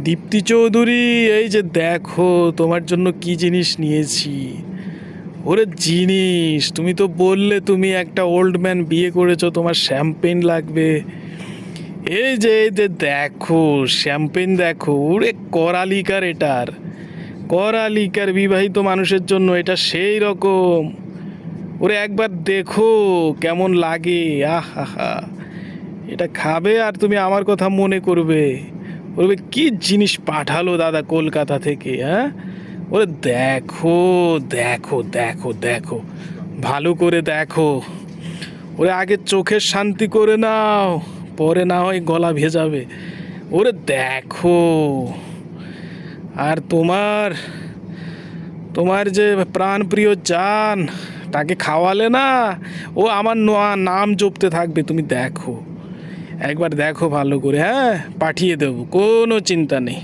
দীপ্তি চৌধুরী, এই যে দেখো তোমার জন্য কি জিনিস নিয়েছি। ওরে জিনিস, তুমি তো বললে তুমি একটা ওল্ড ম্যান বিয়ে করেছো, তোমার শ্যাম্পেন লাগবে। এই যে দেখো শ্যাম্পেন, দেখো ওরে করালিকার, এটার করালিকার বিবাহিত মানুষের জন্য এটা সেই রকম। ওরে একবার দেখো কেমন লাগে, আহা। এটা খাবে আর তুমি আমার কথা মনে করবে। বলবে কি জিনিস পাঠালো দাদা কলকাতা থেকে, হ্যাঁ। ওরে দেখো দেখো দেখো দেখো, ভালো করে দেখো। ওরে আগে চোখের শান্তি করে নাও, পরে না হয় গলা ভেজাবে। ওরে দেখো। আর তোমার তোমার যে প্রাণপ্রিয় জান, তাকে খাওয়ালে না, ও আমার নাম জপতে থাকবে। তুমি দেখো, একবার দেখো ভালো করে, হ্যাঁ। পাঠিয়ে দেবো, কোনো চিন্তা নেই।